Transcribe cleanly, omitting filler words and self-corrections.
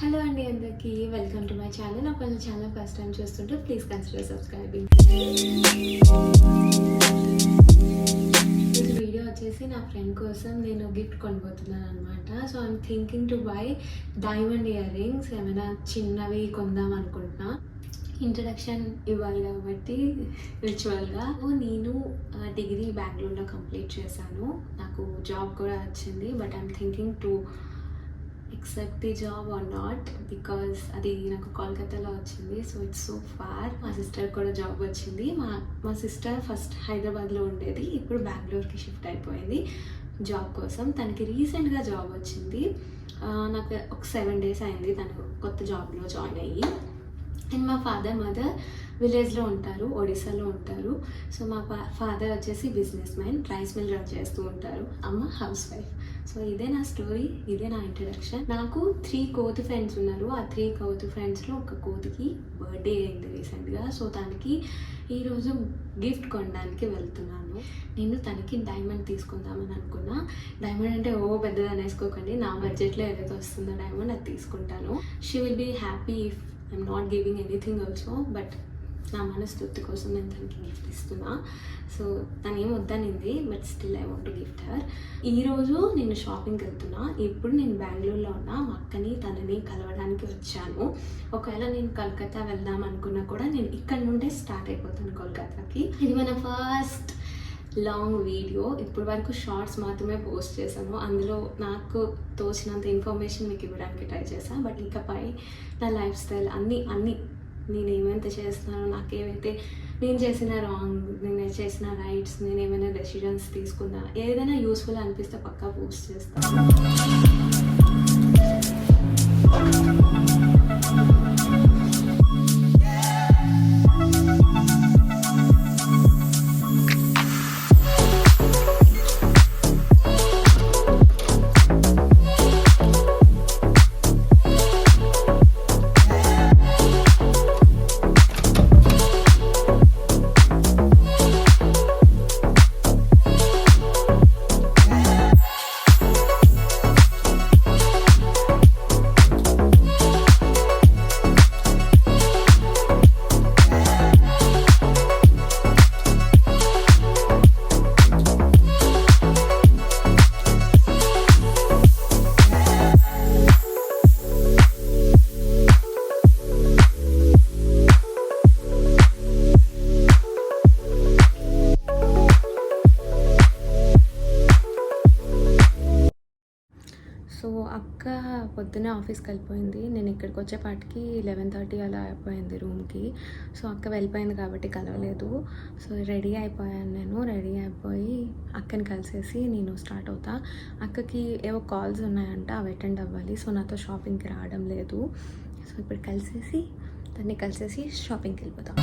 Hello అండి అందరికీ welcome to my channel. నా ఛానల్ ఫస్ట్ టైం చూస్తుంటే ప్లీజ్ కన్సిడర్ సబ్స్క్రైబింగ్. ఈ వీడియో వచ్చేసి నా ఫ్రెండ్ కోసం నేను గిఫ్ట్ కొనబోతున్నాను అనమాట. So I'm thinking to buy diamond ear rings. ఏమైనా చిన్నవి కొందాం అనుకుంటున్నా. ఇంట్రడక్షన్ ఇవ్వాలి కాబట్టి రిచువల్గా నేను డిగ్రీ బెంగళూరులో కంప్లీట్ చేశాను. నాకు జాబ్ కూడా వచ్చింది. But I'm thinking to accept the job or not because అది నాకు కోల్కతాలో వచ్చింది. So it's so far. మా సిస్టర్ కూడా జాబ్ వచ్చింది. మా సిస్టర్ ఫస్ట్ హైదరాబాద్లో ఉండేది, ఇప్పుడు బెంగళూరుకి షిఫ్ట్ అయిపోయింది జాబ్ కోసం. తనకి రీసెంట్గా జాబ్ వచ్చింది. నాకు ఒక 7 days అయింది తను కొత్త జాబ్లో జాయిన్ అయ్యి. అండ్ మా ఫాదర్ మదర్ విలేజ్లో ఉంటారు, ఒడిశాలో ఉంటారు. సో మా ఫాదర్ వచ్చేసి business man, rice mill run చేస్తూ ఉంటారు. అమ్మ హౌస్ వైఫ్. సో ఇదే నా స్టోరీ, ఇదే నా ఇంట్రడక్షన్. నాకు 3 కోతి ఫ్రెండ్స్ ఉన్నారు. ఆ 3 కోతి ఫ్రెండ్స్లో ఒక కోతికి బర్త్డే అయింది రీసెంట్గా. సో తనకి ఈరోజు గిఫ్ట్ కొనడానికి వెళ్తున్నాను. నేను తనకి డైమండ్ తీసుకుందామని అనుకున్నా. డైమండ్ అంటే పెద్దదని వేసుకోకండి, నా బడ్జెట్లో ఏదైతే వస్తుందో డైమండ్ అది తీసుకుంటాను. She will be happy if I am not giving anything also. But నా మనస్తృప్తి కోసం నేను తనకి గిఫ్ట్ ఇస్తున్నా. సో తను ఏం వద్దనింది, but still I want to gift her. ఈరోజు నేను షాపింగ్కి వెళ్తున్నా. ఇప్పుడు నేను బెంగళూరులో ఉన్నా. మా అక్కని తనని కలవడానికి వచ్చాను. ఒకవేళ నేను కలకత్తా వెళ్దాం అనుకున్నా కూడా నేను ఇక్కడ నుండే స్టార్ట్ అయిపోతాను కోల్కతాకి. ఇది మన ఫస్ట్ లాంగ్ వీడియో. ఇప్పటి వరకు షార్ట్స్ మాత్రమే పోస్ట్ చేశాను. అందులో నాకు తోచినంత ఇన్ఫర్మేషన్ మీకు ఇవ్వడానికి ట్రై చేశాను. బట్ ఇకపై నా లైఫ్ స్టైల్ అన్నీ నేను ఏమైతే చేస్తున్నానో, నాకేమైతే నేను చేసిన రాంగ్, నేను చేసిన రైట్స్, నేను ఏమైనా డెసిషన్స్ తీసుకున్నా, ఏదైనా యూస్ఫుల్ అనిపిస్తే పక్కా పోస్ట్ చేస్తాను. సో అక్క పొద్దున్నే ఆఫీస్కి వెళ్ళిపోయింది. నేను ఇక్కడికి వచ్చేపాటికి 11:30 అలా అయిపోయింది రూమ్కి. సో అక్క వెళ్ళిపోయింది కాబట్టి కలవలేదు. సో రెడీ అయిపోయాను. నేను రెడీ అయిపోయి అక్కని కలిసేసి నేను స్టార్ట్ అవుతా. అక్కకి ఏవో కాల్స్ ఉన్నాయంట, అవి అటెండ్ అవ్వాలి. సో నాతో షాపింగ్కి రావడం లేదు. సో ఇప్పుడు దాన్ని కలిసేసి షాపింగ్కి వెళ్ళిపోతాం.